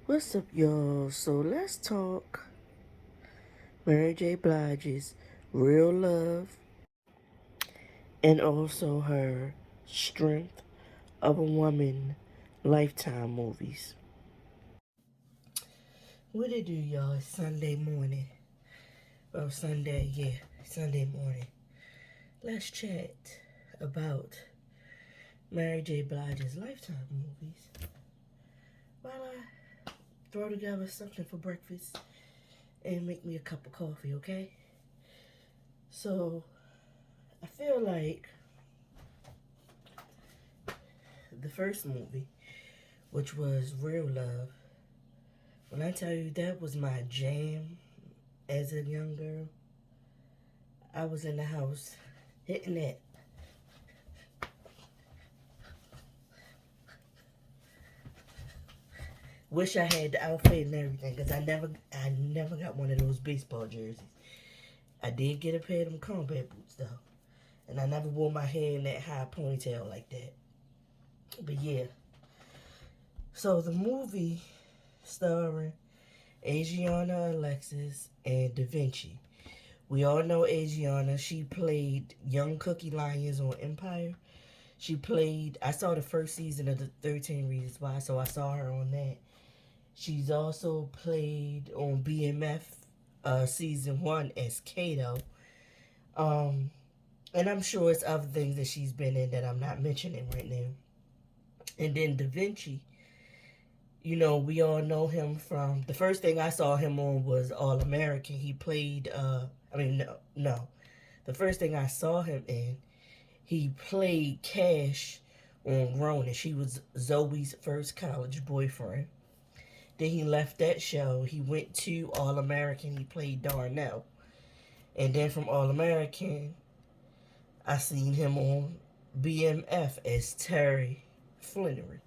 What's up, y'all? So let's talk Mary J. Blige's Real Love and also her Strength of a Woman Lifetime Movies. What it do, y'all? It's Sunday morning. Well, Sunday morning. Let's chat about Mary J. Blige's Lifetime movies while I throw together something for breakfast and make me a cup of coffee, okay? So, I feel like the first movie, which was Real Love, when I tell you that was my jam as a young girl, I was in the house hitting that. Wish I had the outfit and everything, cause I never got one of those baseball jerseys. I did get a pair of them combat boots though, and I never wore my hair in that high ponytail like that. But yeah, so the movie starring Adriana Alexis and Da Vinci. We all know Adriana. She played young Cookie Lyons on Empire. I saw the first season of the 13 Reasons Why, so I saw her on that. She's also played on BMF season 1 as Kato. Um, and I'm sure it's other things that she's been in that I'm not mentioning right now. And then Da Vinci, we all know him from the first thing I saw him on was All American. He played no. The first thing I saw him in, he played Cash on Grown, and she was Zoe's first college boyfriend. Then he left that show. He went to All American. He played Darnell. And then from All American, I seen him on BMF as Terry Flannery.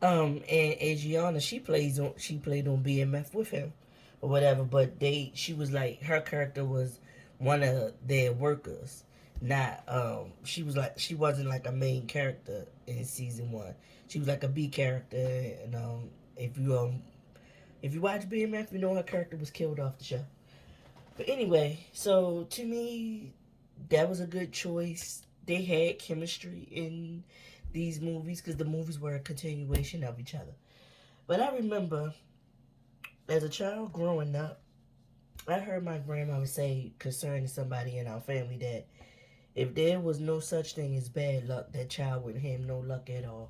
And Adriana, she played on BMF with him or whatever, but she was like, her character was one of their workers. Not she wasn't like a main character in season 1. She was like a B character, and if you watch BMF, you know her character was killed off the show. But anyway, so to me, that was a good choice. They had chemistry in these movies because the movies were a continuation of each other. But I remember as a child growing up, I heard my grandmother say concerning somebody in our family that if there was no such thing as bad luck, that child wouldn't have no luck at all.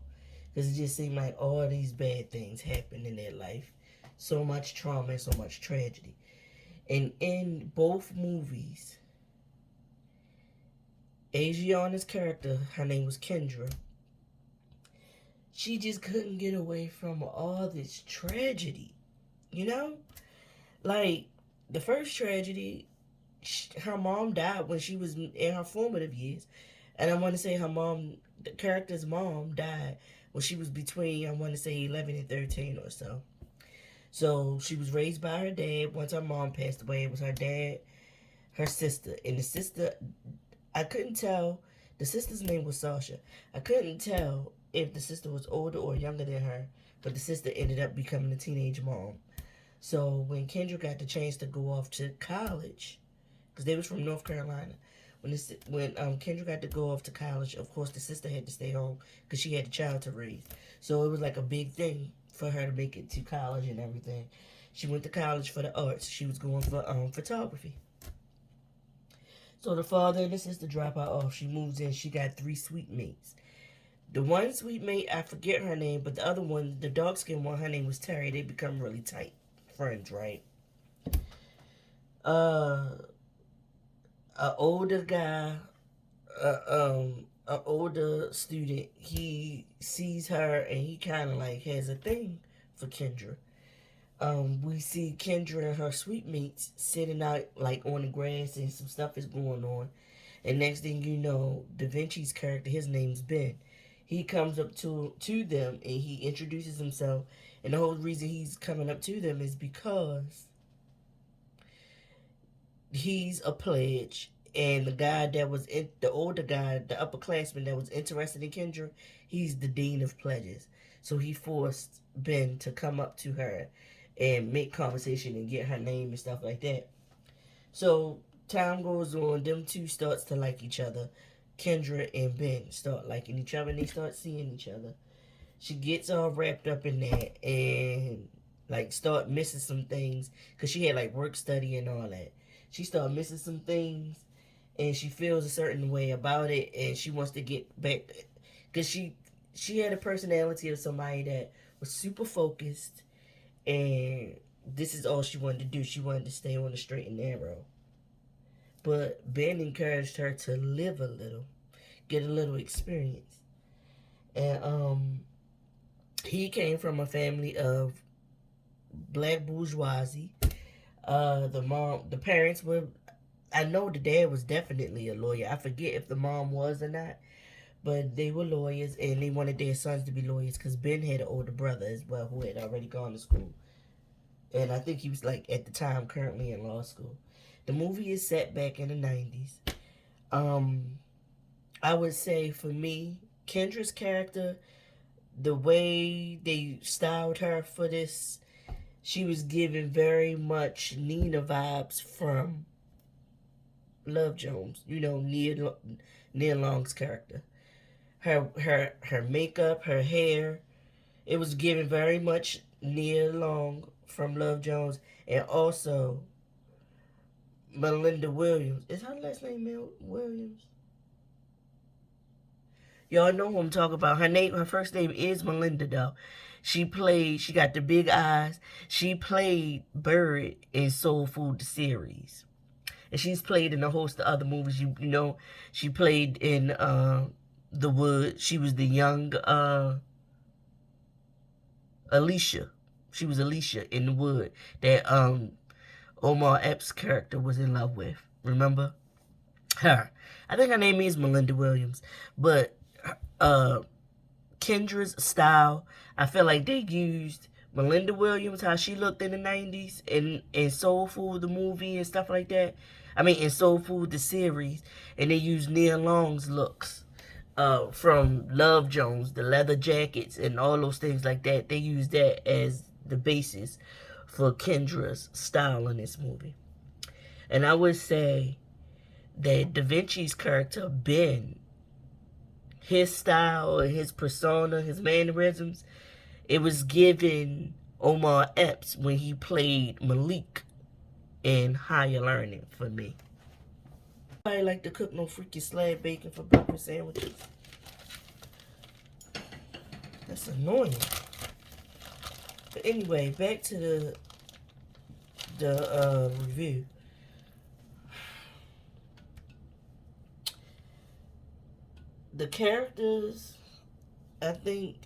Because it just seemed like all these bad things happened in their life. So much trauma and so much tragedy. And in both movies, Adriana's character, her name was Kendra, she just couldn't get away from all this tragedy, you know? Like, the first tragedy, her mom died when she was in her formative years. And I want to say the character's mom died when she was between, I want to say 11 and 13 or so. So she was raised by her dad. Once her mom passed away, it was her dad, her sister. And the sister, I couldn't tell, the sister's name was Sasha. I couldn't tell if the sister was older or younger than her, but the sister ended up becoming a teenage mom. So when Kendra got the chance to go off to college, because they was from North Carolina, when Kendra got to go off to college, of course the sister had to stay home because she had a child to raise. So it was like a big thing for her to make it to college and everything. She went to college for the arts. She was going for photography. So the father and the sister drop her off. She moves in. She got 3 sweet mates. The one sweet mate, I forget her name, but the other one, the dark skinned one, her name was Terry. They become really tight friends, right? Uh, a older guy, a older student, he sees her and he kind of like has a thing for Kendra. We see Kendra and her sweet mates sitting out like on the grass and some stuff is going on. And next thing you know, Da Vinci's character, his name's Ben. He comes up to them and he introduces himself. And the whole reason he's coming up to them is because he's a pledge And the guy that was the older guy, the upperclassman that was interested in Kendra, he's the dean of pledges. So he forced Ben to come up to her and make conversation and get her name and stuff like that. So time goes on, them two starts to like each other. Kendra and Ben start liking each other and they start seeing each other. She gets all wrapped up in that and like start missing some things because she had like work study and all that. She started missing some things and she feels a certain way about it and she wants to get back because she had a personality of somebody that was super focused and this is all she wanted to do. She wanted to stay on the straight and narrow. But Ben encouraged her to live a little, get a little experience. And he came from a family of black bourgeoisie. The parents were, I know the dad was definitely a lawyer. I forget if the mom was or not, but they were lawyers and they wanted their sons to be lawyers because Ben had an older brother as well who had already gone to school. And I think he was like at the time currently in law school. The movie is set back in the 90s. I would say for me, Kendra's character, the way they styled her for this, she was giving very much Nina vibes from Love Jones. You know, Nia Long's character. Her makeup, her hair, it was giving very much Nia Long from Love Jones, and also Melinda Williams. Is her last name Williams? Y'all know who I'm talking about. Her first name is Melinda though. She got the big eyes. She played Bird in Soul Food the series. And she's played in a host of other movies. You know, she played in The Wood. She was the young Alicia. She was Alicia in The Wood that Omar Epps' character was in love with. Remember? Her. I think her name is Melinda Williams. But Kendra's style, I feel like they used Melinda Williams, how she looked in the 90s, in Soul Food, the movie, and stuff like that. I mean, in Soul Food, the series. And they used Nia Long's looks from Love Jones, the leather jackets, and all those things like that. They used that as the basis for Kendra's style in this movie. And I would say that Da Vinci's character, Ben, his style and his persona, his mannerisms, it was given Omar Epps when he played Malik in Higher Learning for me. I like to cook no freaking slab bacon for breakfast sandwiches. That's annoying. But anyway, back to the review. The characters, I think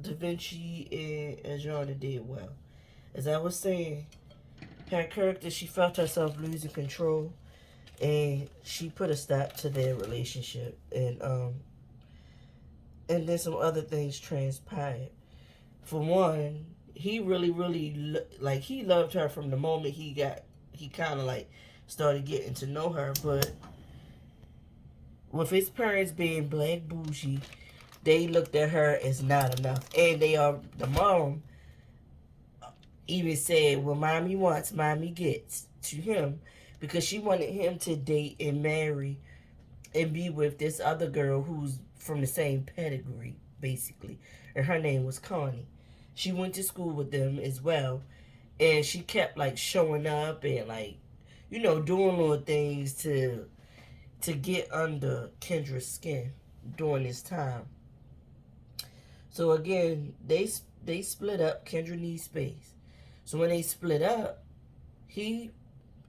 Da Vinci and Adriana did well. As I was saying, her character, she felt herself losing control, and she put a stop to their relationship, and then some other things transpired. For one, he really like he loved her from the moment he kind of like started getting to know her, but with his parents being black bougie, they looked at her as not enough. And the mom even said, well, mommy wants, mommy gets, to him, because she wanted him to date and marry and be with this other girl who's from the same pedigree, basically. And her name was Connie. She went to school with them as well. And she kept like showing up and like, you know, doing little things to get under Kendra's skin during this time. So again, they split up. Kendra needs space. So when they split up, he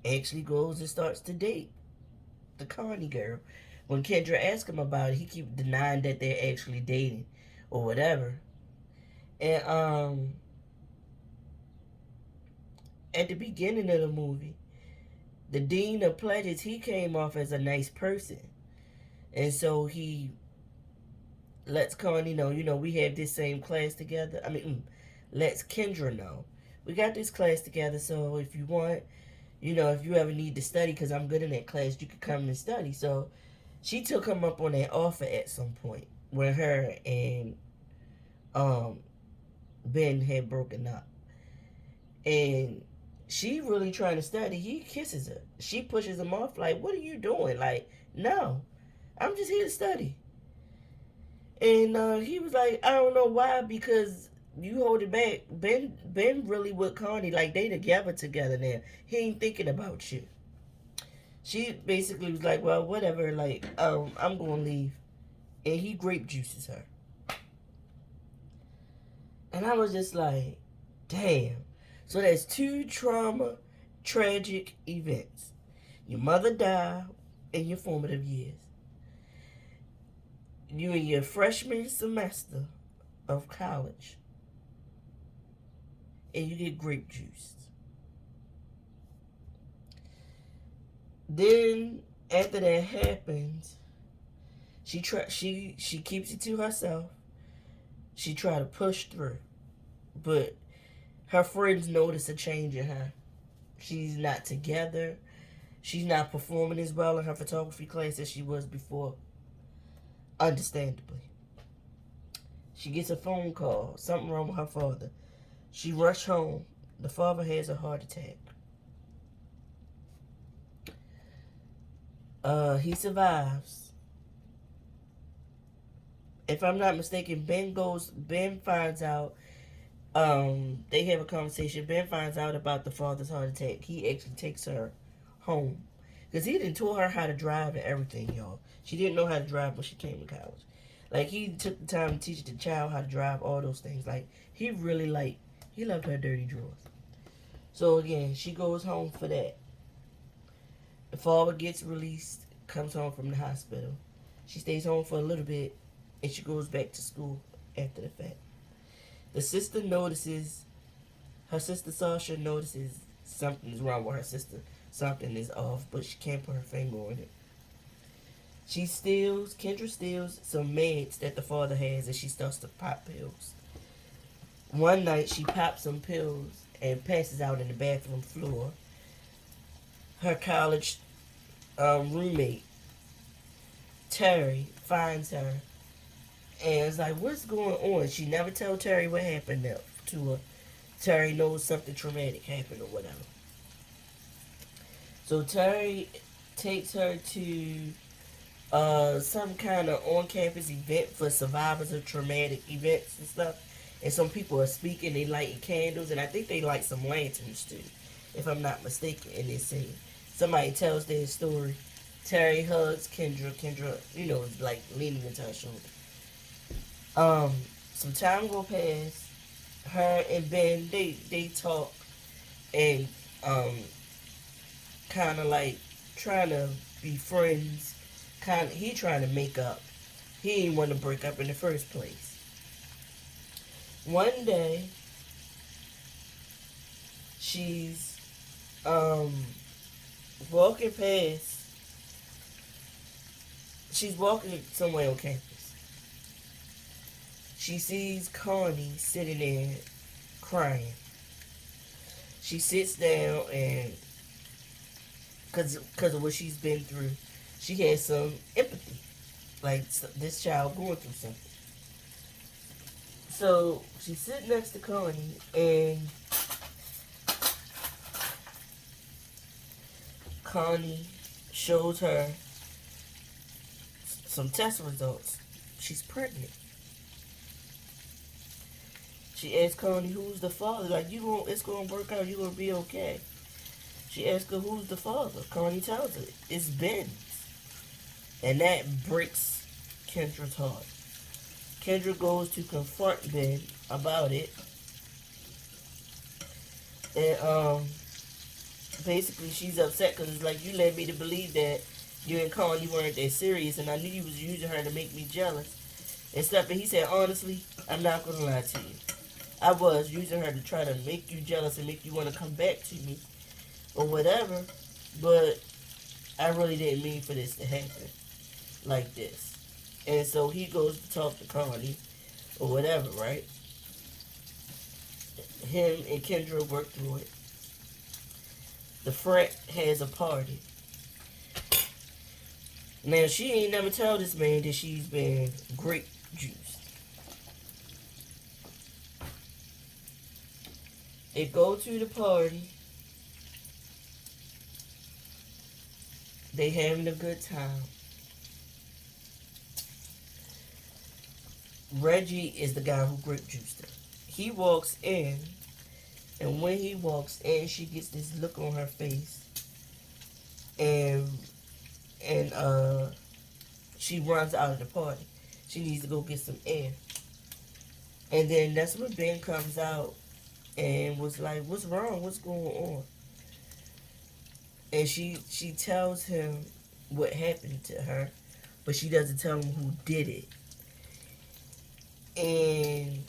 actually goes and starts to date the Connie girl. When Kendra asks him about it, he keeps denying that they're actually dating or whatever. And at the beginning of the movie, the dean of pledges, he came off as a nice person. And so he lets Connie know, you know, we have this same class together. Lets Kendra know. We got this class together, so if you want, You know, if you ever need to study, because I'm good in that class, you could come and study. So she took him up on that offer at some point when her and um Ben had broken up. And she really trying to study. He kisses her. She pushes him off like, what are you doing? Like, no, I'm just here to study. And he was like, I don't know why, because you hold it back. Ben really with Connie, like they together now. He ain't thinking about you. She basically was like, well, whatever, like, I'm gonna leave. And he grape juices her. And I was just like, damn. So that's two tragic events. Your mother died in your formative years. You in your freshman semester of college. And you get grape juice. Then after that happens, she keeps it to herself. She try to push through. But her friends notice a change in her. She's not together. She's not performing as well in her photography class as she was before. Understandably. She gets a phone call. Something wrong with her father. She rushed home. The father has a heart attack. He survives. If I'm not mistaken, Ben finds out, they have a conversation. Ben finds out about the father's heart attack. He actually takes her home. Because he didn't taught her how to drive and everything, y'all. She didn't know how to drive when she came to college. Like, he took the time to teach the child how to drive, all those things. Like, he really, he loved her dirty drawers. So, again, she goes home for that. The father gets released, comes home from the hospital. She stays home for a little bit, and she goes back to school after the fact. The sister notices, her sister Sasha notices something is wrong with her sister. Something is off, but she can't put her finger on it. Kendra steals some meds that the father has, and she starts to pop pills. One night, she pops some pills and passes out in the bathroom floor. Her college roommate, Terry, finds her and is like, what's going on? She never tell Terry what happened to her. Terry knows something traumatic happened or whatever. So Terry takes her to some kind of on-campus event for survivors of traumatic events and stuff. And some people are speaking, they lighting candles, and I think they light some lanterns too, if I'm not mistaken, in this scene. Somebody tells their story. Terry hugs Kendra. Kendra, is like leaning into her shoulder. Some time go past. Her and Ben, they talk and kind of like trying to be friends. He trying to make up. He didn't want to break up in the first place. One day, she's walking past. She's walking somewhere on campus. She sees Connie sitting there crying. She sits down and, because of what she's been through, she has some empathy. Like, this child going through something. So, she's sitting next to Connie, and Connie shows her some test results. She's pregnant. She asks Connie, who's the father? Like, it's going to work out. You're going to be okay. She asks her, who's the father? Connie tells her, it's Ben. And that breaks Kendra's heart. Kendra goes to confront Ben about it. And, basically, she's upset because it's like, you led me to believe that you and Connie weren't that serious, and I knew you was using her to make me jealous and stuff. And he said, honestly, I'm not going to lie to you. I was using her to try to make you jealous and make you want to come back to me or whatever, but I really didn't mean for this to happen like this. And so he goes to talk to Connie or whatever, right? Him and Kendra work through it. the frat has a party. Now, she ain't never tell this man that she's been grape juiced. They go to the party. They having a good time. Reggie is the guy who grape juiced her. He walks in, and when he walks in, she gets this look on her face, and she runs out of the party. She needs to go get some air. And then that's when Ben comes out and was like, "What's wrong? What's going on?" And she tells him what happened to her, but she doesn't tell him who did it. And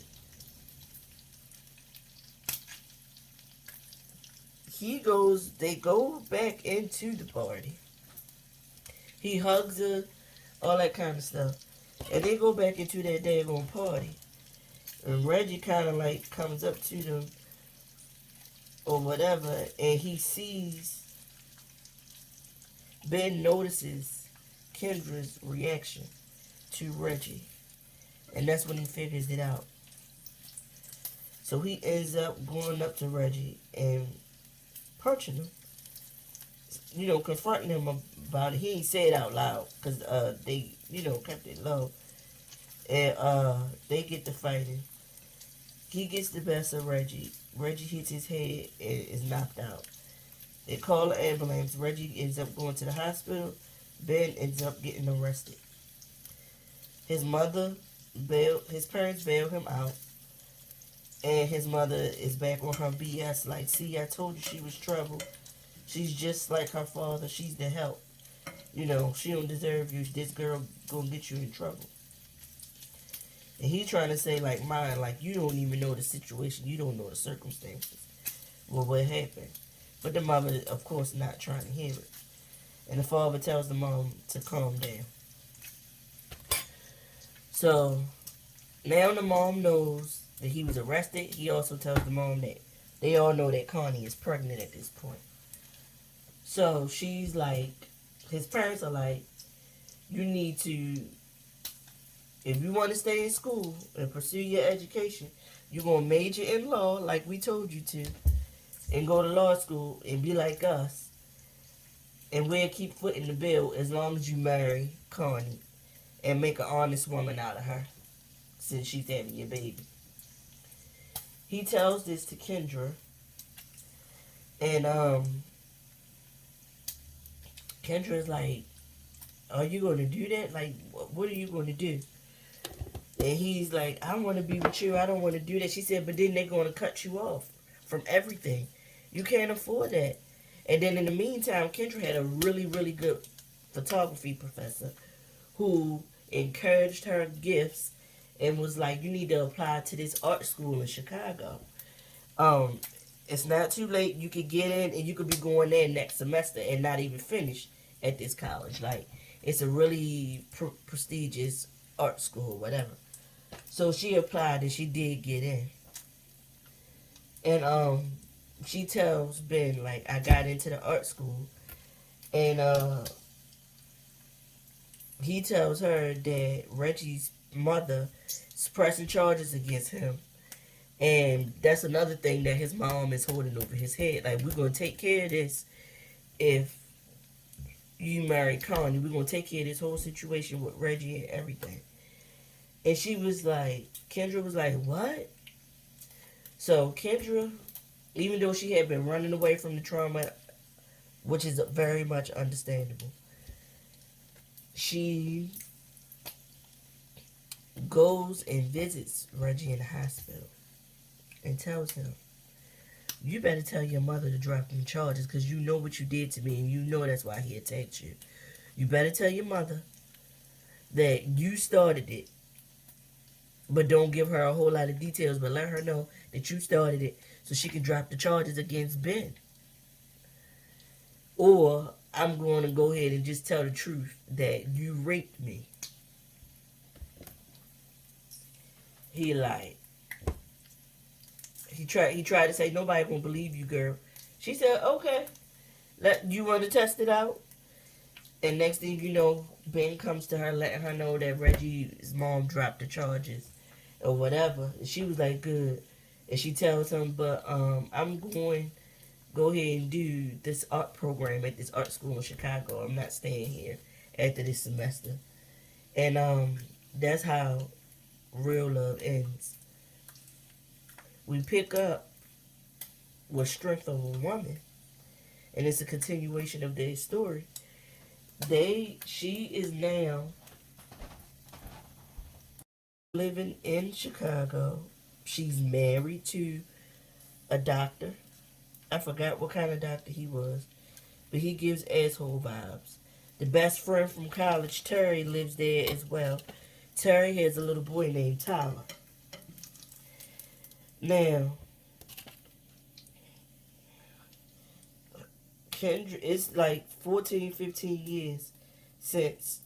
they go back into the party. He hugs her, all that kind of stuff. And they go back into that daggone party. And Reggie kind of like comes up to them or whatever, and he sees, Ben notices Kendra's reaction to Reggie. And that's when he figures it out. So he ends up going up to Reggie and punching him. You know, confronting him about it. He ain't say it out loud because they, kept it low. And they get to fighting. He gets the best of Reggie. Reggie hits his head and is knocked out. They call the ambulance. Reggie ends up going to the hospital. Ben ends up getting arrested. His parents bail him out. And his mother is back on her BS like, "See, I told you she was trouble. She's just like her father. She's the help. She don't deserve you. This girl gonna get you in trouble." And he trying to say like mine, like, you don't even know the situation. You don't know the circumstances. Well, what happened? But the mother, of course, not trying to hear it. And the father tells the mom to calm down. So, now the mom knows that he was arrested. He also tells the mom that they all know that Connie is pregnant at this point. So, she's like, his parents are like, you need to, if you want to stay in school and pursue your education, you're going to major in law like we told you to, and go to law school and be like us. And we'll keep footing the bill as long as you marry Connie and make an honest woman out of her since she's having your baby. He tells this to Kendra. And Kendra's like, are you going to do that? Like, what are you going to do? And he's like, I want to be with you. I don't want to do that. She said, but then they're going to cut you off from everything. You can't afford that. And then in the meantime, Kendra had a really, really good photography professor who encouraged her gifts and was like, you need to apply to this art school in Chicago. It's not too late. You could get in and you could be going there next semester and not even finish at this college. Like, it's a really prestigious art school, whatever. So she applied and she did get in. And she tells Ben, like, I got into the art school. And he tells her that Reggie's mother is pressing charges against him. And that's another thing that his mom is holding over his head. Like, we're going to take care of this if you marry Connie. We're going to take care of this whole situation with Reggie and everything. And she was like, Kendra was like, what? So Kendra, even though she had been running away from the trauma, which is very much understandable, she goes and visits Reggie in the hospital and tells him, you better tell your mother to drop them charges because you know what you did to me and you know that's why he attacked you. You better tell your mother that you started it. But don't give her a whole lot of details, but let her know that you started it so she can drop the charges against Ben. Or I'm going to go ahead and just tell the truth that you raped me. He lied. He tried to say, nobody gonna believe you, girl. She said, okay. You want to test it out? And next thing you know, Ben comes to her, letting her know that Reggie's mom dropped the charges or whatever. And she was like, good. And she tells him, but I'm going go ahead and do this art program at this art school in Chicago. I'm not staying here after this semester. And that's how real love ends. We pick up with Strength of a Woman, and it's a continuation of their story. She is now living in Chicago. She's married to a doctor. I forgot what kind of doctor he was, but he gives asshole vibes. The best friend from college, Terry, lives there as well. Terry has a little boy named Tyler. Now, Kendra, it's like 14, 15 years since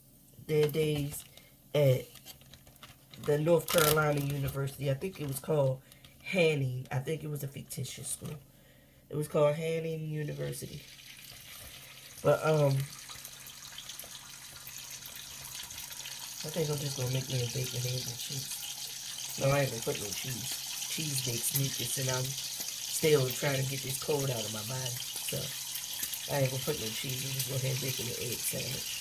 their days at the North Carolina University. I think it was called Hanning. I think it was a fictitious school. It was called Hanning University. But I think I'm just gonna make me a bacon, eggs, and cheese. No, I ain't gonna put no cheese. Cheese makes mucus, and I'm still trying to get this cold out of my body. So I ain't gonna put no cheese. I'm just gonna have bacon and egg sandwich.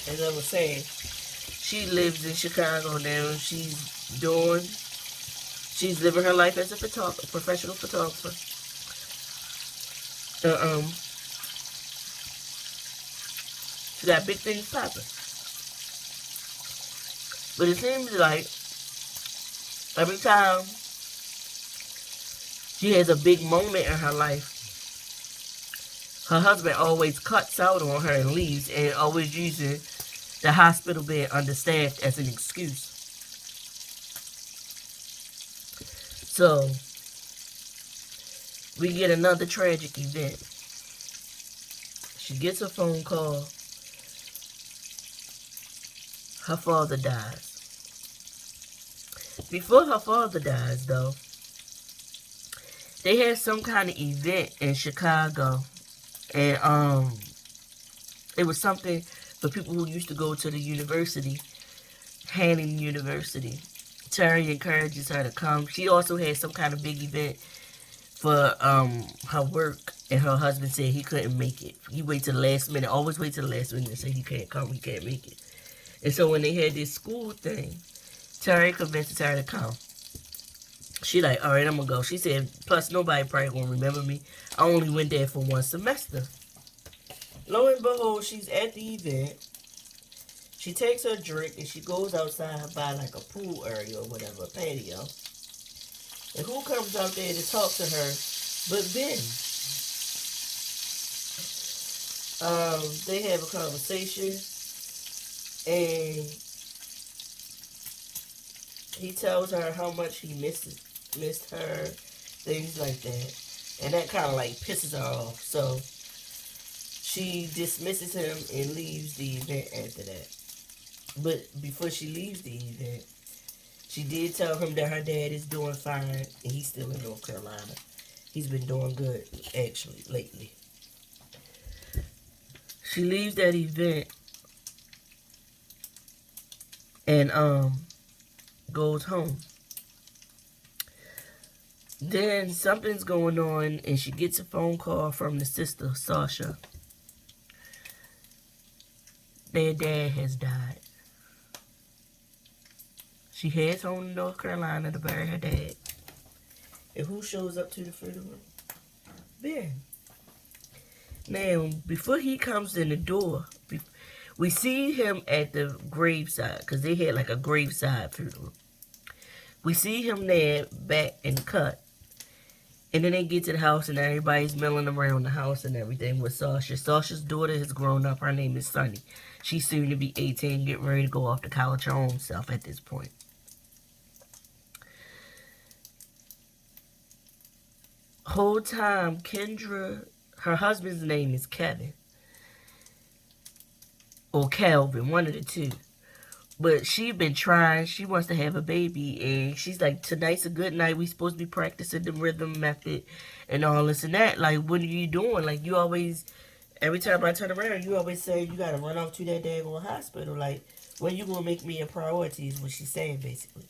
As I was saying, she lives in Chicago now. She's living her life as a professional photographer. She got big things popping. But it seems like every time she has a big moment in her life, her husband always cuts out on her and leaves, and always using the hospital bed understaffed as an excuse. So, we get another tragic event. She gets a phone call. Her father dies. Before her father dies, though, they had some kind of event in Chicago. And it was something for people who used to go to the university, Hanning University. Terry encourages her to come. She also had some kind of big event for her work, and her husband said he couldn't make it. He wait to the last minute, always wait to the last minute and say he can't come, he can't make it. And so when they had this school thing, Terry convinces her to come. She like, all right, I'm gonna go. She said, plus nobody probably gonna remember me. I only went there for one semester. Lo and behold, she's at the event. She takes her drink and she goes outside by like a pool area or whatever, a patio. And who comes out there to talk to her but Ben? They have a conversation, and he tells her how much he missed her, things like that. And that kind of like pisses her off. So she dismisses him and leaves the event after that. But before she leaves the event, she did tell him that her dad is doing fine and he's still in North Carolina. He's been doing good, actually, lately. She leaves that event and goes home. Then something's going on and she gets a phone call from the sister, Sasha. Their dad has died. She heads home to North Carolina to bury her dad. And who shows up to the funeral? Ben. Now, before he comes in the door, we see him at the graveside, because they had like a graveside funeral. We see him there, back and cut. And then they get to the house and everybody's milling around the house and everything with Sasha. Sasha's daughter has grown up. Her name is Sunny. She's soon to be 18, getting ready to go off to college her own self at this point. Whole time, Kendra, her husband's name is Kevin. or Calvin, one of the two. But she been trying. She wants to have a baby, and she's like, tonight's a good night. We supposed to be practicing the rhythm method and all this and that. Like, what are you doing? Like, you always, every time I turn around, you always say you gotta run off to that daggone hospital. Like, when you gonna make me a priority is what she's saying, basically.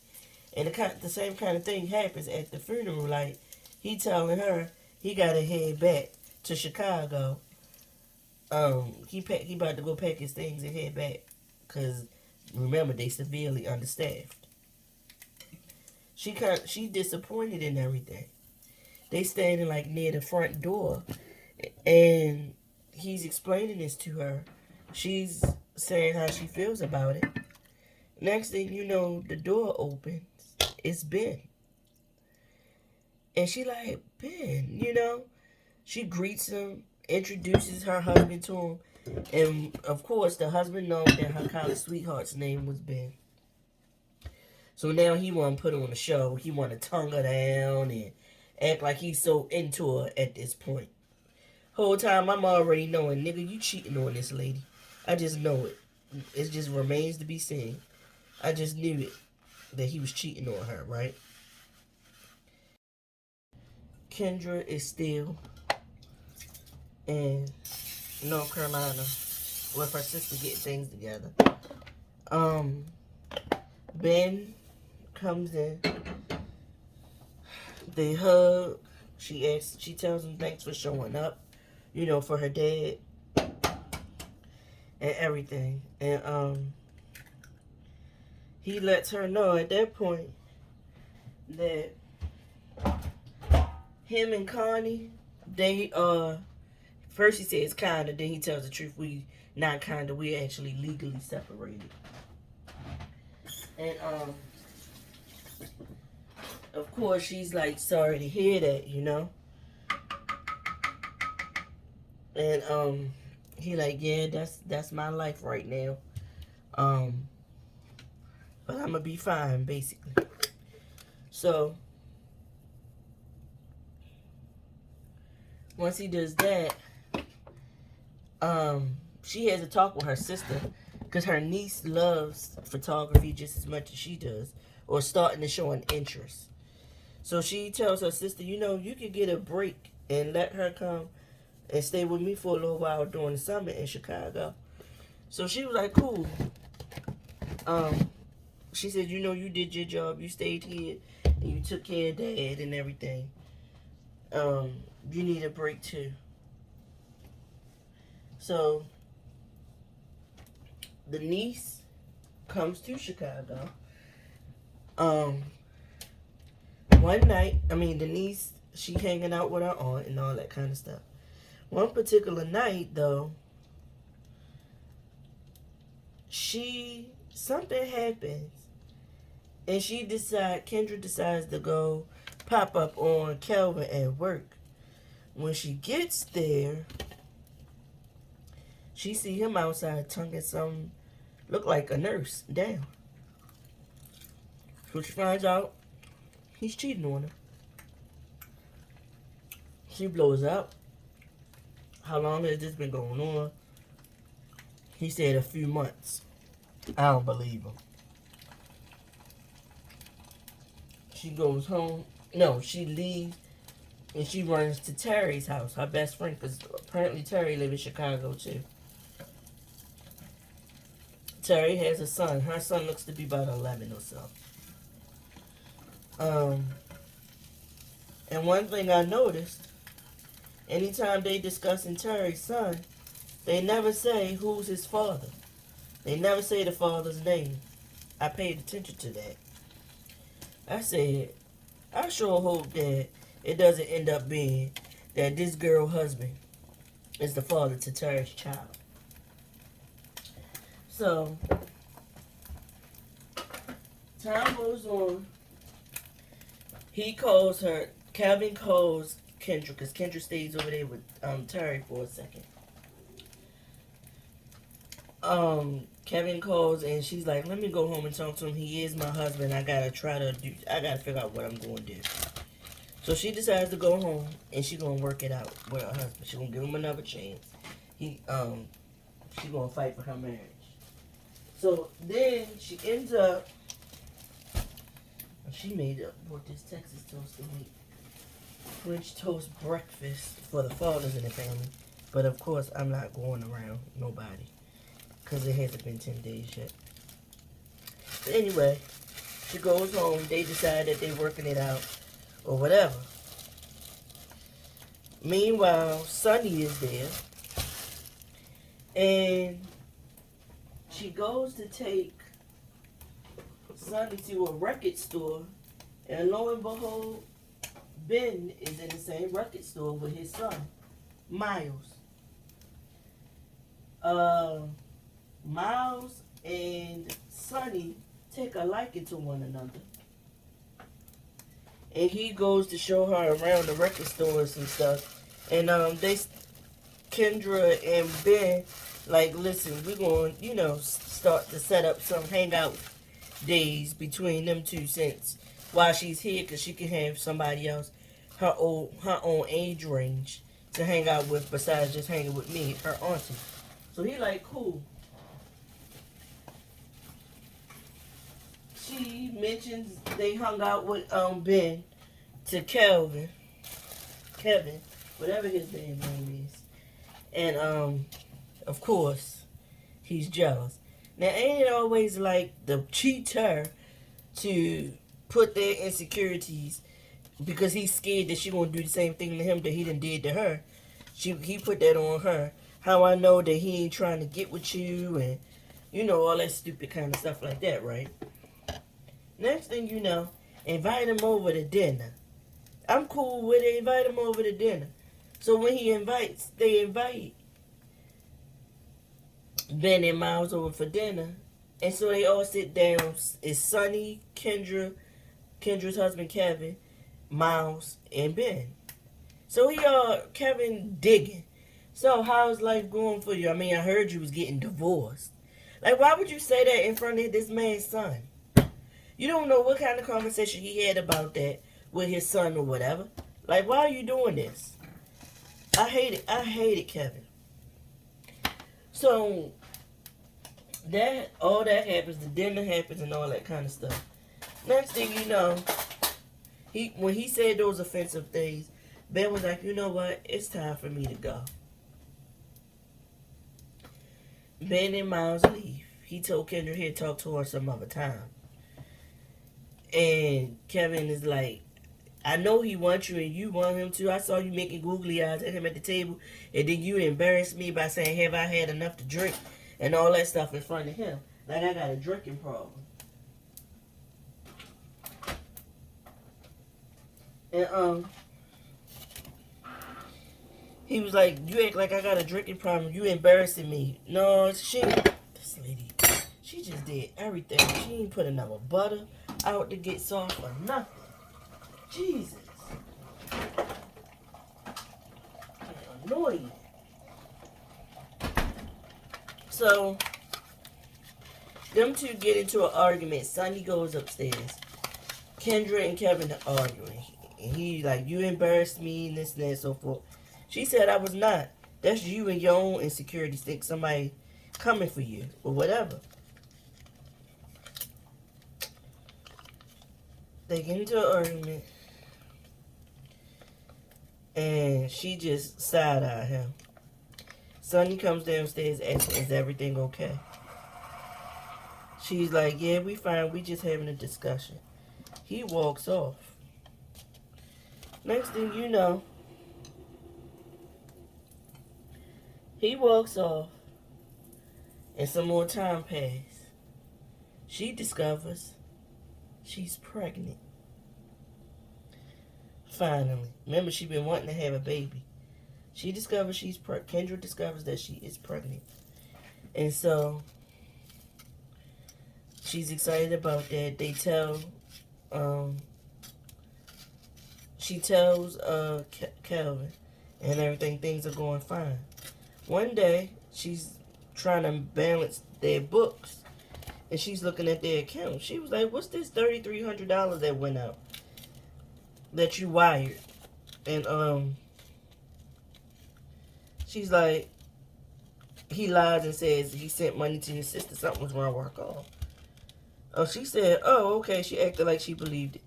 And the same kind of thing happens at the funeral. Like, he telling her he gotta head back to Chicago. He about to go pack his things and head back, cause remember they severely understaffed. She disappointed in everything. They standing like near the front door, and he's explaining this to her. She's saying how she feels about it. Next thing you know, the door opens. It's Ben. And she like, Ben, you know? She greets him, introduces her husband to him. And, of course, the husband knows that her college sweetheart's name was Ben. So now he want to put her on the show. He want to tongue her down and act like he's so into her at this point. Whole time I'm already knowing, nigga, you cheating on this lady. I just know it. It just remains to be seen. I just knew it, that he was cheating on her, right? Kendra is still in North Carolina with her sister getting things together. Ben comes in. They hug. She tells him thanks for showing up, you know, for her dad and everything. And he lets her know at that point that him and Connie, they first he says kinda, then he tells the truth. We not kinda, we actually legally separated. And of course she's like sorry to hear that, you know. And he like, yeah, that's my life right now. But I'm gonna be fine, basically. So once he does that, she has a talk with her sister because her niece loves photography just as much as she does, or starting to show an interest. So she tells her sister, you know, you could get a break and let her come and stay with me for a little while during the summer in Chicago. So she was like, cool. She said, you know, you did your job. You stayed here and you took care of Dad and everything. You need a break too. So the niece comes to Chicago. One night, the niece, she hanging out with her aunt and all that kind of stuff. One particular night, though, something happens, and Kendra decides to go pop up on Kelvin at work. When she gets there, she see him outside tonguing some, look like a nurse, down. So she finds out he's cheating on her. She blows up. How long has this been going on? He said a few months. I don't believe him. She goes home. No, she leaves and she runs to Terry's house, her best friend, because apparently Terry lives in Chicago too. Terry has a son. Her son looks to be about 11 or so. And one thing I noticed, anytime they discussing Terry's son, they never say who's his father. They never say the father's name. I paid attention to that. I said, I sure hope that it doesn't end up being that this girl's husband is the father to Terry's child. So, time goes on. Calvin calls Kendra, because Kendra stays over there with Terry for a second. Kevin calls and she's like, let me go home and talk to him. He is my husband. I gotta figure out what I'm going to do. So she decides to go home and she's gonna work it out with her husband. She's gonna give him another chance. she gonna fight for her marriage. So then she ends up, she bought this Texas toast to make French toast breakfast for the fathers in the family. But of course, I'm not going around nobody because it hasn't been 10 days yet. But anyway, she goes home. They decide that they're working it out or whatever. Meanwhile, Sonny is there. And she goes to take Sonny to a record store. And lo and behold, Ben is in the same record store with his son, Miles. Miles and Sonny take a liking to one another. And he goes to show her around the record stores and stuff. And Kendra and Ben, like, listen, we're going to, start to set up some hangout days between them two since while she's here, because she can have somebody else her own age range to hang out with besides just hanging with me, her auntie. So he like, cool. She mentions they hung out with Ben to Kevin, whatever his damn name is. And of course, he's jealous. Now ain't it always like the cheater to put their insecurities, because he's scared that she gonna do the same thing to him that he done did to her. He put that on her. How I know that he ain't trying to get with you, and all that stupid kind of stuff like that, right? Next thing you know, invite him over to dinner. I'm cool with it. Invite him over to dinner. So when they invite Ben and Miles over for dinner, and so they all sit down. It's Sonny, Kendra's husband Kevin, Miles, and Ben. So Kevin digging. So how's life going for you? I mean, I heard you was getting divorced. Like, why would you say that in front of this man's son? You don't know what kind of conversation he had about that with his son or whatever. Like, why are you doing this? I hate it, Kevin. So all that happens, the dinner happens and all that kind of stuff. Next thing you know, when he said those offensive things, Ben was like, you know what? It's time for me to go. Ben and Miles leave. He told Kendra he'd talk to her some other time. And Kevin is like, I know he wants you and you want him to. I saw you making googly eyes at him at the table. And then you embarrassed me by saying, have I had enough to drink? And all that stuff in front of him. Like I got a drinking problem. And he was like, you act like I got a drinking problem. You embarrassing me. No, this lady, she just did everything. She ain't put enough butter out to get soft or nothing. Jesus. Annoying. So, them two get into an argument. Sonny goes upstairs. Kendra and Kevin are arguing. And he like, you embarrassed me and this and that and so forth. She said, I was not. That's you and your own insecurities. Think somebody coming for you or whatever. They get into an argument. And she just side-eyed him. Sonny comes downstairs asking, is everything okay? She's like, yeah, we fine. We just having a discussion. He walks off. Next thing you know, he walks off. And some more time passes. She discovers she's pregnant. Finally. Remember, she's been wanting to have a baby. She discovers Kendra discovers that she is pregnant. And so, she's excited about that. She tells Calvin and everything, things are going fine. One day, she's trying to balance their books. And she's looking at their account. She was like, what's this $3,300 that went out? That you wired? And she's like, he lies and says he sent money to his sister. Something was wrong with her car. Oh, she said, oh, okay. She acted like she believed it.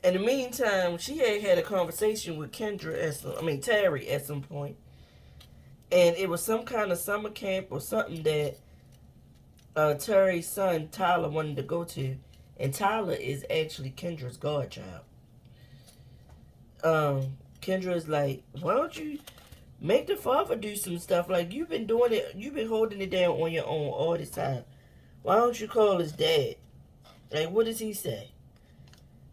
In the meantime, she had a conversation with Terry at some point. And it was some kind of summer camp or something that Terry's son, Tyler, wanted to go to. And Tyler is actually Kendra's godchild. Kendra is like, why don't you make the father do some stuff? Like, you've been doing it, you've been holding it down on your own all this time. Why don't you call his dad? Like, what does he say?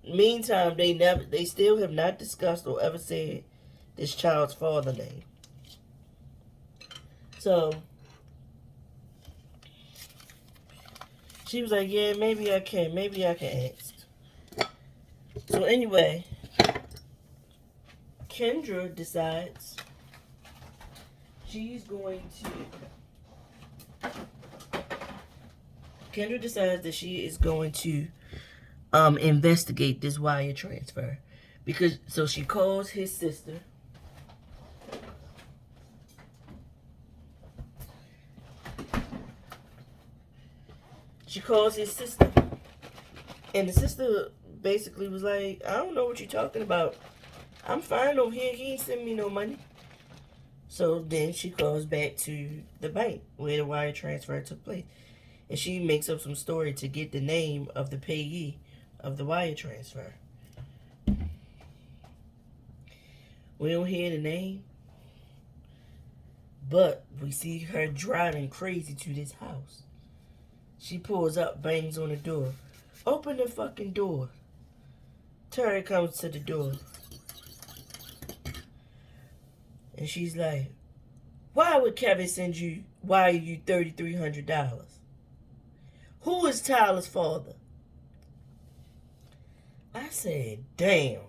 Meantime, they still have not discussed or ever said this child's father name. So she was like, yeah, maybe I can ask. So anyway, Kendra decides that she is going to investigate this wire transfer. So she calls his sister. She calls his sister. And the sister basically was like, I don't know what you're talking about. I'm fine over here. He ain't sending me no money. So then she calls back to the bank where the wire transfer took place. And she makes up some story to get the name of the payee of the wire transfer. We don't hear the name. But we see her driving crazy to this house. She pulls up, bangs on the door. Open the fucking door. Terry comes to the door. And she's like, why would Kevin wire you $3,300? Who is Tyler's father? I said, damn.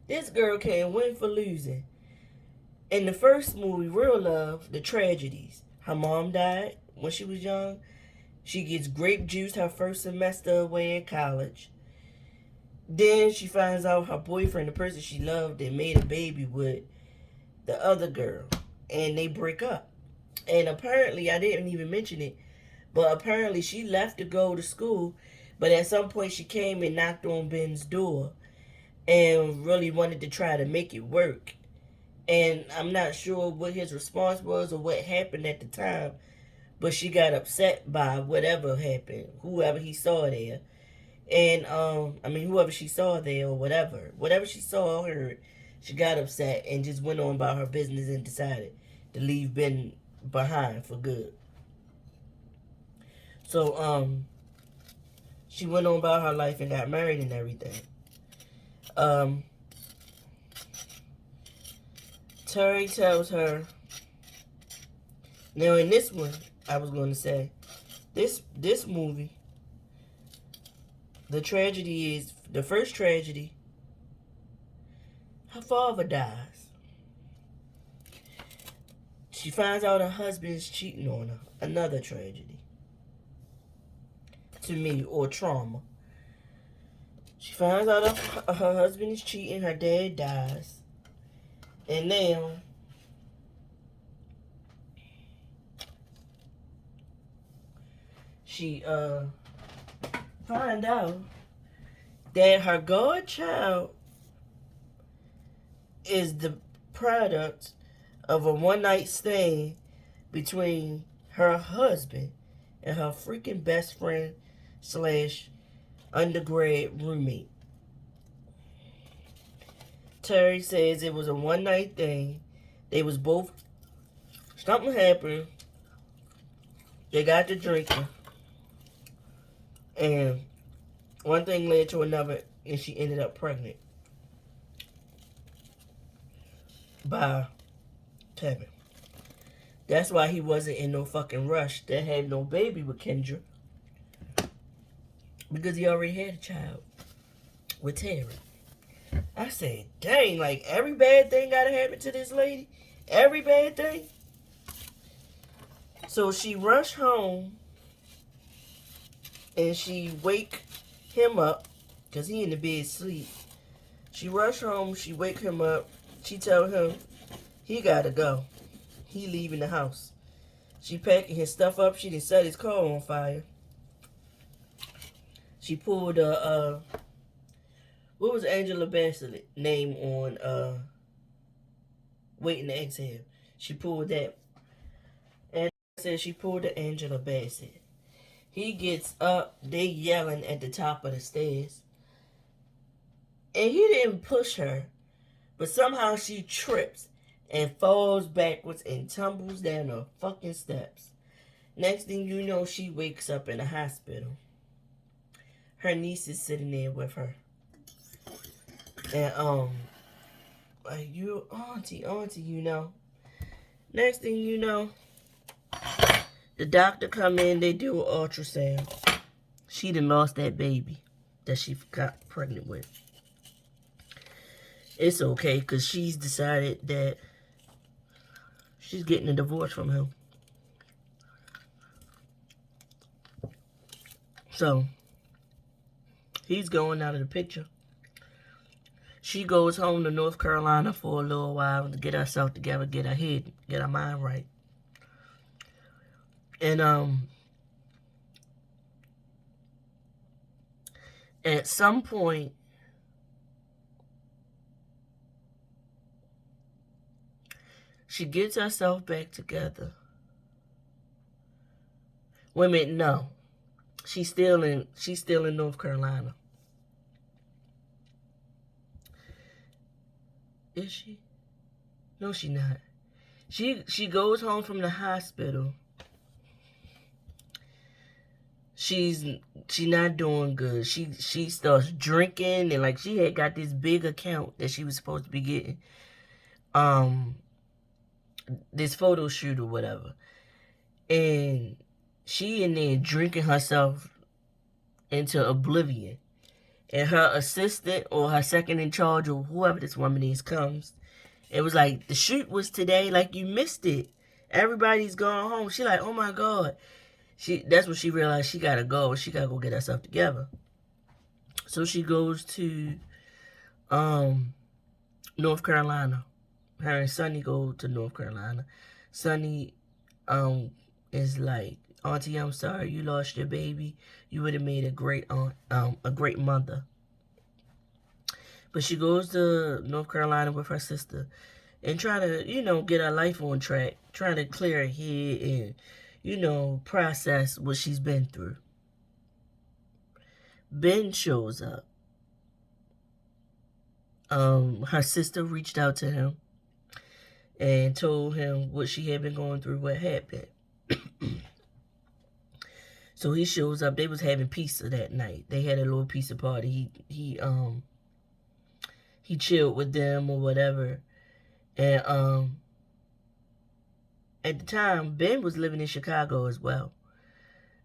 This girl can't win for losing. In the first movie, Real Love, the tragedies. Her mom died when she was young. She gets grape juice her first semester away in college. Then she finds out her boyfriend, the person she loved and made a baby with, the other girl. And they break up. And apparently, I didn't even mention it, but apparently she left to go to school. But at some point she came and knocked on Ben's door and really wanted to try to make it work. And I'm not sure what his response was or what happened at the time, but she got upset by whatever happened, whoever he saw there. And, whoever she saw there or whatever. Whatever she saw or heard, she got upset and just went on about her business and decided to leave Ben behind for good. So, she went on about her life and got married and everything. Terry tells her, now in this one, I was going to say, this movie, the tragedy is, the first tragedy, her father dies. She finds out her husband's cheating on her. Another tragedy. To me, or trauma. She finds out her husband is cheating, her dad dies. And now, she find out that her godchild is the product of a one-night stand between her husband and her freaking best friend / undergrad roommate. Terry says it was a one-night thing. They was both, something happened. They got to drinking. And one thing led to another, and she ended up pregnant by Kevin. That's why he wasn't in no fucking rush to have no baby with Kendra. Because he already had a child with Terry. I said, dang, like every bad thing gotta happen to this lady? Every bad thing? So she rushed home and she wake him up because he in the bed sleep. She rushed home, she wake him up, she tell him he gotta go. he leaving the house. She packing his stuff up. She done set his car on fire. She pulled a, what was Angela Bassett name on Waiting to Exhale? She pulled that. And said she pulled the Angela Bassett. He gets up, they yelling at the top of the stairs. And he didn't push her, but somehow she trips and falls backwards and tumbles down the fucking steps. Next thing you know, she wakes up in a hospital. Her niece is sitting there with her. And, like, you, auntie, you know. Next thing you know, the doctor come in, they do an ultrasound. She done lost that baby that she got pregnant with. It's okay, because she's decided that she's getting a divorce from him. So, he's going out of the picture. She goes home to North Carolina for a little while to get herself together, get her head, get her mind right. And, at some point, she gets herself back together. Wait a minute, no. She's still in North Carolina. Is she? No, she not. She goes home from the hospital. She's not doing good. She starts drinking, and like she had got this big account that she was supposed to be getting. This photo shoot or whatever. And she in there drinking herself into oblivion. And her assistant or her second in charge or whoever this woman is comes. It was like, the shoot was today, like you missed it. Everybody's going home. She like, oh my God. That's when she realized she gotta go. She gotta go get herself together. So she goes to North Carolina. Her and Sonny go to North Carolina. Sonny is like, Auntie, I'm sorry you lost your baby. You would have made a great aunt, a great mother. But she goes to North Carolina with her sister and try to, you know, get her life on track. Trying to clear her head and, you know, process what she's been through. Ben shows up. Her sister reached out to him and told him what she had been going through, what happened. So he shows up. They was having pizza that night. They had a little pizza party. He chilled with them or whatever. And at the time, Ben was living in Chicago as well.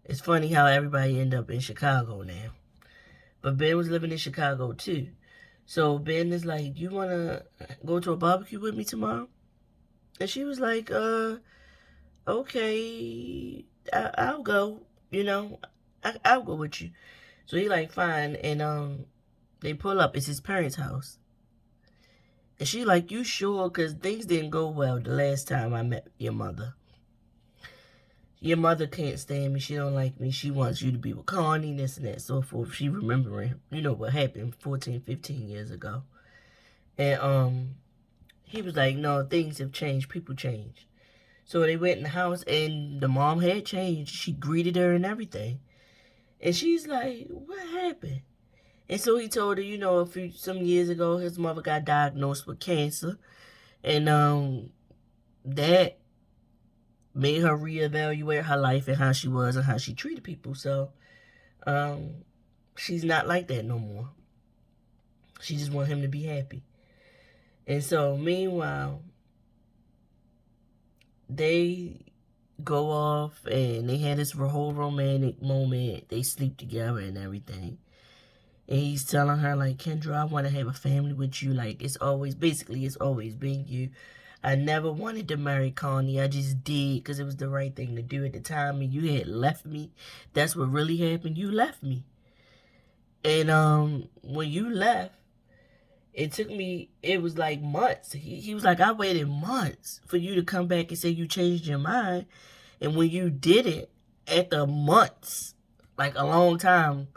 It's funny how everybody end up in Chicago now. But Ben was living in Chicago too. So Ben is like, you want to go to a barbecue with me tomorrow? And she was like, okay, I'll go. You know, I'll go with you. So he like, fine. And they pull up. It's his parents' house. And she like, you sure? Because things didn't go well the last time I met your mother. Your mother can't stand me. She don't like me. She wants you to be with Connie, this and that, so forth. She remembering, you know, what happened 14, 15 years ago. And he was like, no, things have changed. People change. So they went in the house, and the mom had changed. She greeted her and everything. And she's like, what happened? And so he told her, you know, some years ago, his mother got diagnosed with cancer. And that made her reevaluate her life and how she was and how she treated people. So she's not like that no more. She just wants him to be happy. And so, meanwhile, they go off and they had this whole romantic moment. They sleep together and everything. And he's telling her, like, Kendra, I want to have a family with you. Like, it's always been you. I never wanted to marry Connie. I just did because it was the right thing to do at the time. And you had left me. That's what really happened. You left me. And when you left, It was like months. He was like, I waited months for you to come back and say you changed your mind. And when you did it, at the months, like a long time,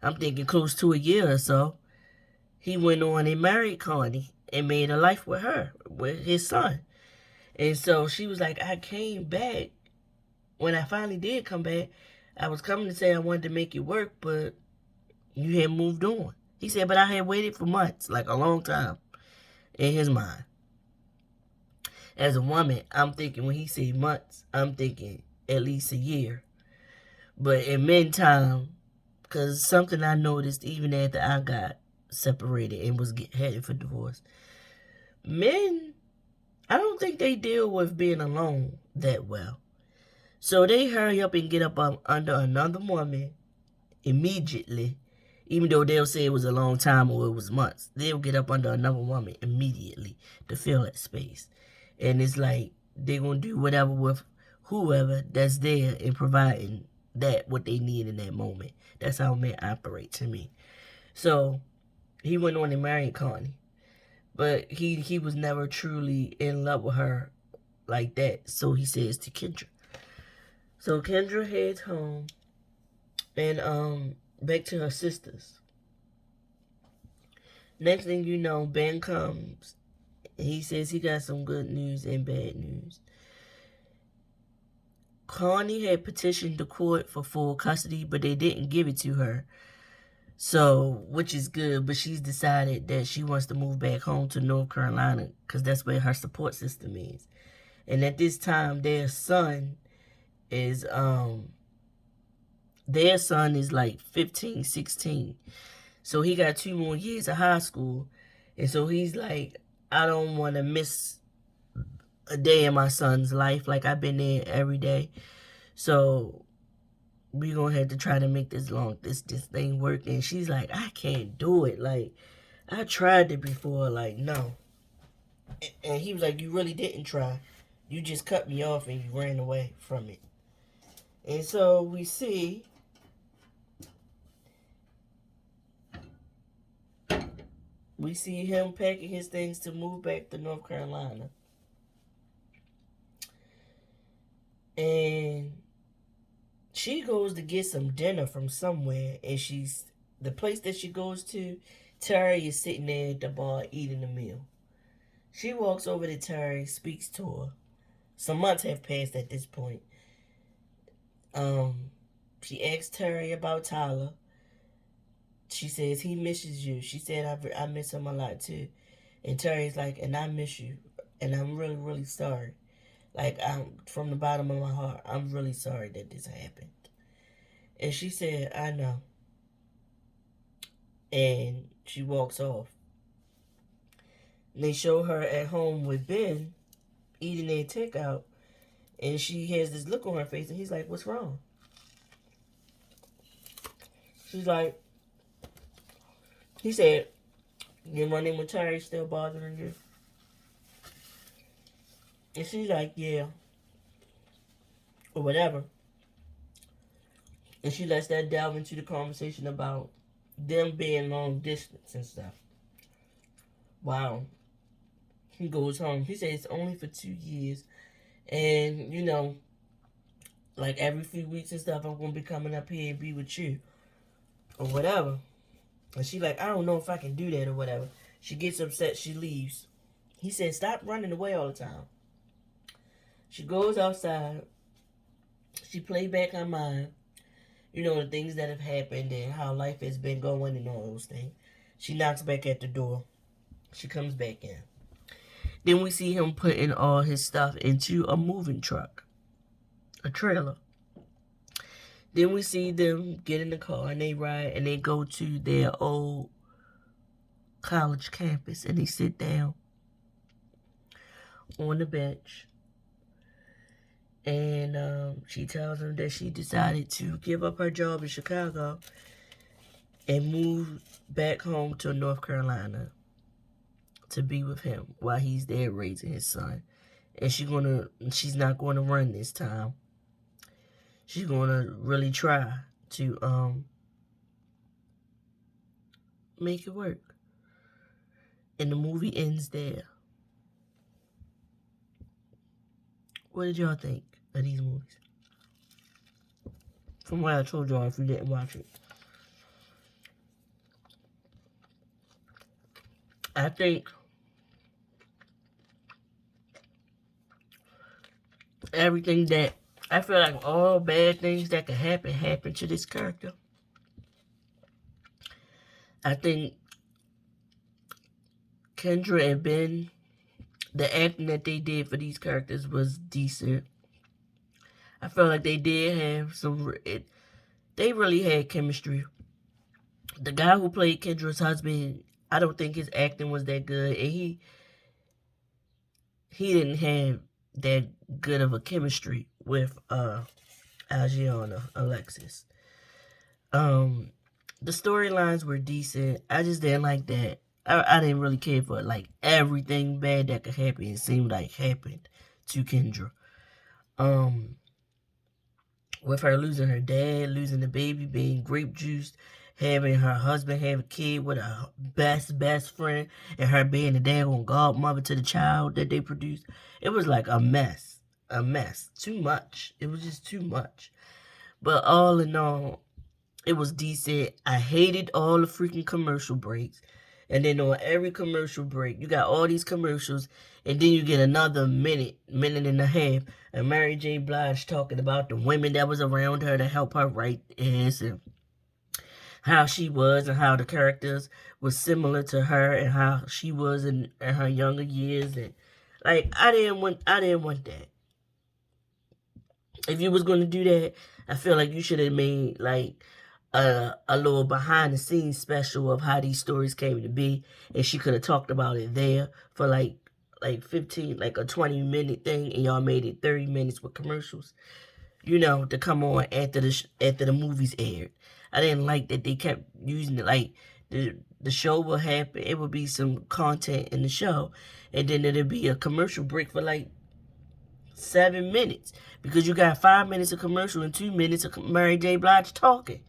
I'm thinking close to a year or so, he went on and married Connie and made a life with her, with his son. And so she was like, I came back. When I finally did come back, I was coming to say I wanted to make it work, but you had moved on. He said, but I had waited for months, like a long time, in his mind. As a woman, I'm thinking, when he said months, I'm thinking at least a year. But in meantime, because something I noticed even after I got separated and was headed for divorce, men, I don't think they deal with being alone that well. So they hurry up and get up under another woman immediately, even though they'll say it was a long time or it was months. They'll get up under another woman immediately to fill that space. And it's like they're going to do whatever with whoever that's there and providing that what they need in that moment. That's how men operate to me. So he went on and married Connie. But he was never truly in love with her like that. So he says to Kendra. So Kendra heads home and back to her sisters. Next thing you know, Ben comes. He says he got some good news and bad news. Connie had petitioned the court for full custody, but they didn't give it to her. So, which is good, but she's decided that she wants to move back home to North Carolina because that's where her support system is. And at this time, their son is like 15, 16. So he got 2 more years of high school. And so he's like, I don't want to miss a day in my son's life. Like, I've been there every day. So we're going to have to try to make this thing work. And she's like, I can't do it. Like, I tried it before. Like, no. And he was like, you really didn't try. You just cut me off and you ran away from it. And so we see him packing his things to move back to North Carolina. And she goes to get some dinner from somewhere. And the place that she goes to, Terry is sitting there at the bar eating a meal. She walks over to Terry, speaks to her. Some months have passed at this point. She asks Terry about Tyler. She says, he misses you. She said, I miss him a lot too. And Terry's like, and I miss you. And I'm really, really sorry. Like, from the bottom of my heart, I'm really sorry that this happened. And she said, I know. And she walks off. And they show her at home with Ben, eating their takeout. And she has this look on her face, and he's like, what's wrong? She's like, he said, your running with Terry still bothering you? And she's like, yeah. Or whatever. And she lets that delve into the conversation about them being long distance and stuff. Wow. He goes home. He says it's only for 2 years. And, you know, like every few weeks and stuff, I'm going to be coming up here and be with you. Or whatever. And she like, I don't know if I can do that or whatever. She gets upset. She leaves. He said, stop running away all the time. She goes outside. She plays back her mind. You know, the things that have happened and how life has been going and all those things. She knocks back at the door. She comes back in. Then we see him putting all his stuff into a moving truck. A trailer. Then we see them get in the car and they ride and they go to their old college campus and they sit down on the bench. And she tells him that she decided to give up her job in Chicago and move back home to North Carolina to be with him while he's there raising his son. And she's not going to run this time. She's going to really try to make it work. and the movie ends there. What did y'all think of these movies? From what I told y'all, if you didn't watch it. I think everything that, I feel like all bad things that could happen to this character. I think Kendra and Ben, the acting that they did for these characters was decent. I felt like they did have they really had chemistry. The guy who played Kendra's husband, I don't think his acting was that good, and he didn't have that good of a chemistry with Algiana, Alexis. The storylines were decent. I just didn't like that. I didn't really care for it. Like, everything bad that could happen, it seemed like happened to Kendra. With her losing her dad, losing the baby, being grape juiced, having her husband have a kid with her best friend, and her being the daggone godmother to the child that they produced. It was like a mess. A mess. Too much. It was just too much. But all in all, it was decent. I hated all the freaking commercial breaks. And then on every commercial break, you got all these commercials, and then you get another minute and a half, and Mary J. Blige talking about the women that was around her to help her write this, and how she was, and how the characters was similar to her, and how she was in her younger years, and like I didn't want that. If you was gonna do that, I feel like you should have made like a little behind the scenes special of how these stories came to be, and she could have talked about it there for like 15, like a 20-minute thing, and y'all made it 30 minutes with commercials, you know, to come on after the movies aired. I didn't like that they kept using it. Like, the show will happen, it would be some content in the show, and then it'll be a commercial break for like 7 minutes, because you got 5 minutes of commercial and 2 minutes of Mary J. Blige talking.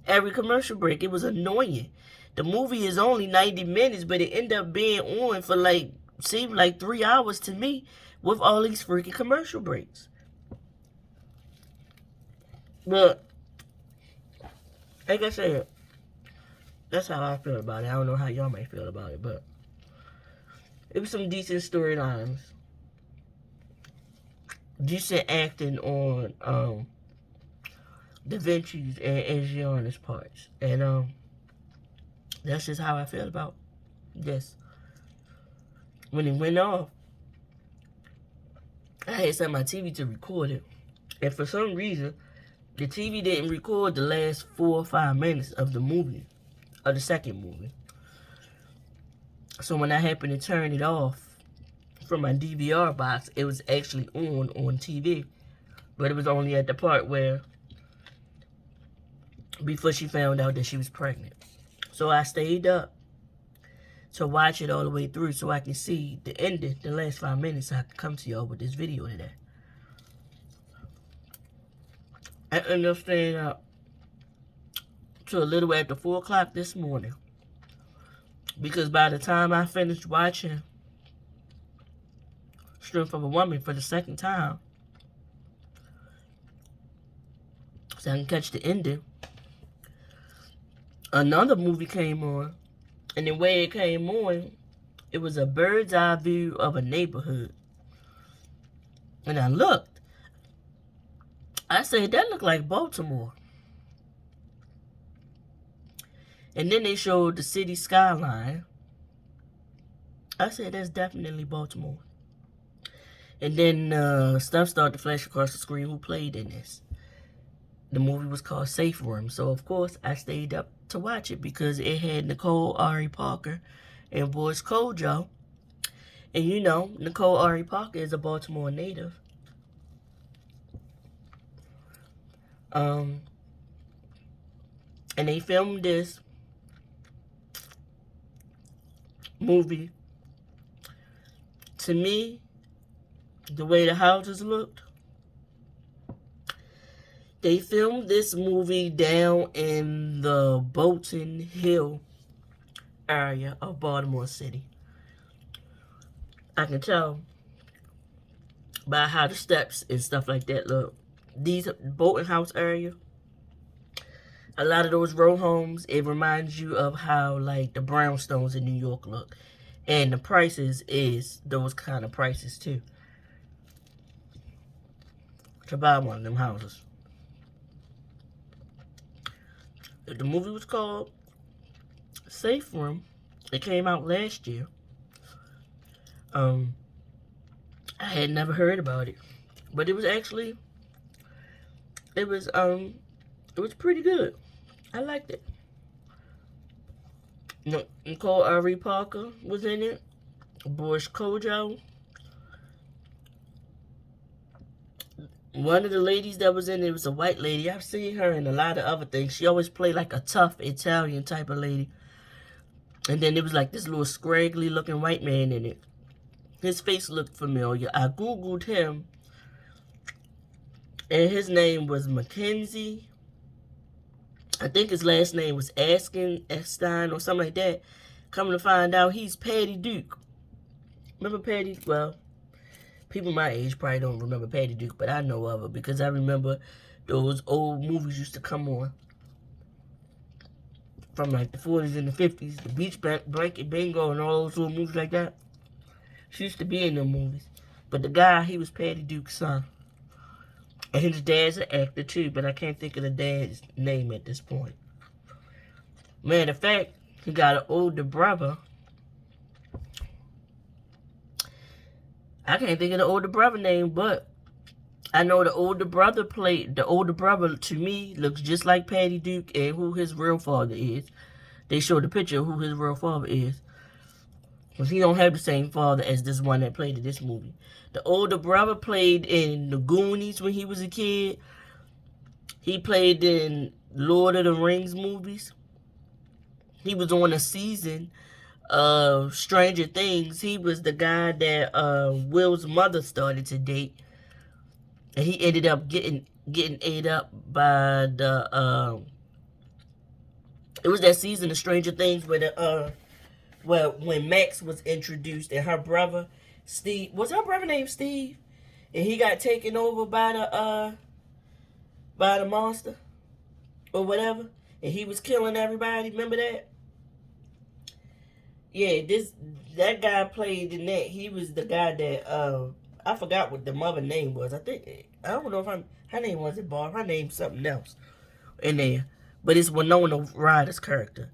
Every commercial break, it was annoying. The movie is only 90 minutes, but it ended up being on for seemed like 3 hours to me, with all these freaking commercial breaks. But, like I said, that's how I feel about it. I don't know how y'all might feel about it, but it was some decent storylines. Decent acting on Da Vinci's and Gianna's parts. And that's just how I feel about this. When it went off, I had set my TV to record it. And for some reason, the TV didn't record the last 4 or 5 minutes of the movie, of the second movie. So when I happened to turn it off from my DVR box, it was actually on TV. But it was only at the part where, before she found out that she was pregnant. So I stayed up to watch it all the way through so I can see the ending, the last 5 minutes, so I can come to y'all with this video today. I ended up staying up to a little after 4 o'clock this morning, because by the time I finished watching Strength of a Woman for the second time, so I can catch the ending, another movie came on. And the way it came on, it was a bird's eye view of a neighborhood. And I looked. I said, that looked like Baltimore. And then they showed the city skyline. I said, that's definitely Baltimore. And then stuff started to flash across the screen. Who played in this? The movie was called Safe Room. So, of course, I stayed up to watch it because it had Nicole Ari Parker and Boris Kojo. And you know, Nicole Ari Parker is a Baltimore native. And they filmed this movie. To me, the way the houses looked, they filmed this movie down in the Bolton Hill area of Baltimore City. I can tell by how the steps and stuff like that look. These boating house area, a lot of those row homes, it reminds you of how like the brownstones in New York look. And the prices is those kind of prices too. To buy one of them houses. The movie was called Safe Room. It came out last year. I had never heard about it. But it was actually it was pretty good. I liked it. Nicole R. Parker was in it. Boris Kojo. One of the ladies that was in it was a white lady. I've seen her in a lot of other things. She always played like a tough Italian type of lady. And then there was like this little scraggly looking white man in it. His face looked familiar. I Googled him. And his name was Mackenzie. I think his last name was Estein or something like that. Coming to find out, he's Patty Duke. Remember Patty? Well, people my age probably don't remember Patty Duke, but I know of her because I remember those old movies used to come on from like the 40s and the 50s, the Beach Blanket Bingo and all those little movies like that. She used to be in them movies. But the guy, he was Patty Duke's son. And his dad's an actor too, but I can't think of the dad's name at this point. Matter of fact, he got an older brother. I can't think of the older brother name, but I know the older brother to me looks just like Patty Duke and who his real father is. They showed the picture of who his real father is. Because he don't have the same father as this one that played in this movie. The older brother played in the Goonies when he was a kid. He played in Lord of the Rings movies. He was on a season of Stranger Things. He was the guy that Will's mother started to date. And he ended up getting ate up by the... it was that season of Stranger Things where the... well, when Max was introduced and her brother, Steve, was her brother named Steve? And he got taken over by the monster or whatever. And he was killing everybody. Remember that? Yeah, that guy played in that. He was the guy that, I forgot what the mother name was. I don't know if her name wasn't Barb. Her name's something else in there. But it's Winona Ryder's character.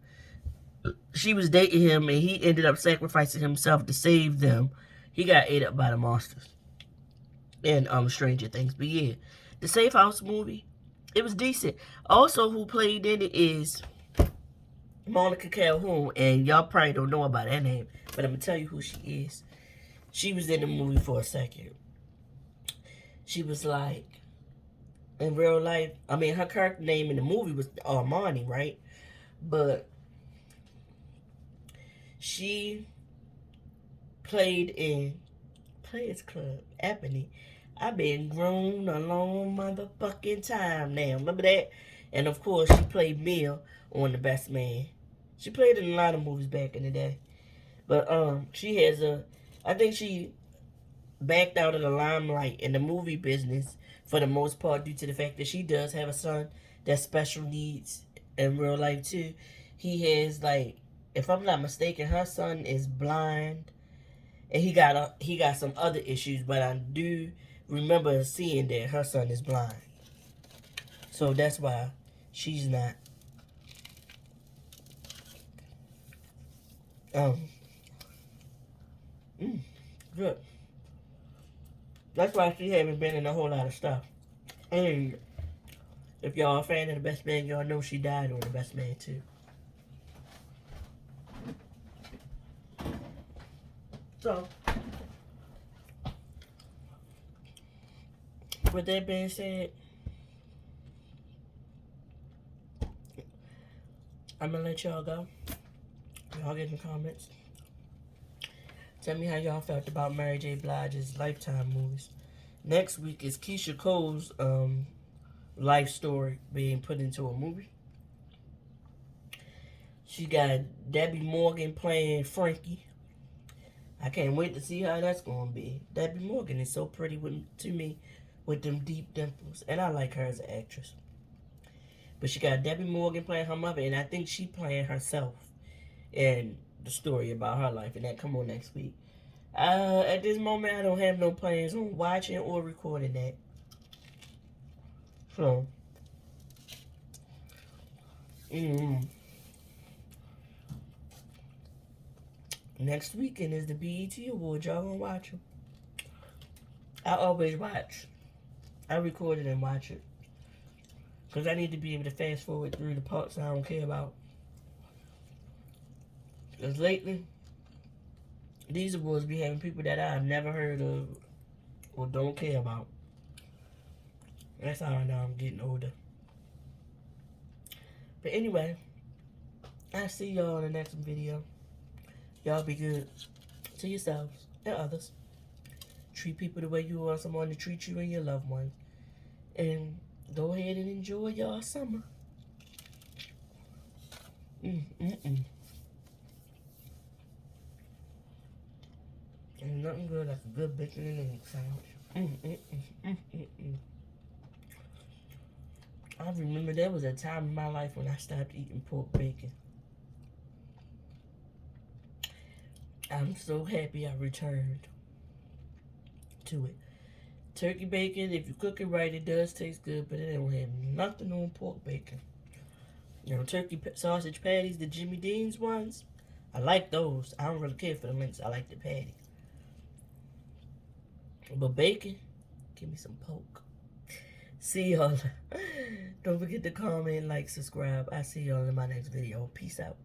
She was dating him, and he ended up sacrificing himself to save them. He got ate up by the monsters in Stranger Things. But yeah, the Safe House movie, it was decent. Also, who played in it is Monica Calhoun, and y'all probably don't know about that name, but I'm gonna tell you who she is. She was in the movie for a second. She was like, in real life, I mean, her character name in the movie was Armani, right? But she played in Players Club, Ebony. I've been grown a long motherfucking time now. Remember that? And of course, she played Mia on The Best Man. She played in a lot of movies back in the day. But she has I think she backed out of the limelight in the movie business for the most part due to the fact that she does have a son that's special needs in real life too. He has, like, if I'm not mistaken, her son is blind, and he got some other issues, but I do remember seeing that her son is blind. So that's why she's not good. That's why she haven't been in a whole lot of stuff. And if y'all are a fan of The Best Man, y'all know she died on The Best Man too. So, with that being said, I'm gonna let y'all go. Y'all get in the comments. Tell me how y'all felt about Mary J. Blige's Lifetime movies. Next week is Keisha Cole's life story being put into a movie. She got Debbie Morgan playing Frankie. I can't wait to see how that's going to be. Debbie Morgan is so pretty to me with them deep dimples. And I like her as an actress. But she got Debbie Morgan playing her mother, and I think she playing herself in the story about her life, and that come on next week. At this moment, I don't have no plans on watching or recording that. So, next weekend is the BET Awards. Y'all gonna watch them? I always watch. I record it and watch it. Because I need to be able to fast forward through the parts I don't care about. Because lately, these awards be having people that I've never heard of or don't care about. That's how I know I'm getting older. But anyway, I'll see y'all in the next video. Y'all be good to yourselves and others. Treat people the way you want someone to treat you and your loved ones. And go ahead and enjoy y'all summer. Ain't nothing good like a good bacon and egg sandwich. I remember there was a time in my life when I stopped eating pork bacon. I'm so happy I returned to it. Turkey bacon, if you cook it right, it does taste good, but it don't have nothing on pork bacon. You know, turkey sausage patties, the Jimmy Dean's ones, I like those. I don't really care for the mince. I like the patty. But bacon, give me some pork. See y'all. Don't forget to comment, like, subscribe. I'll see y'all in my next video. Peace out.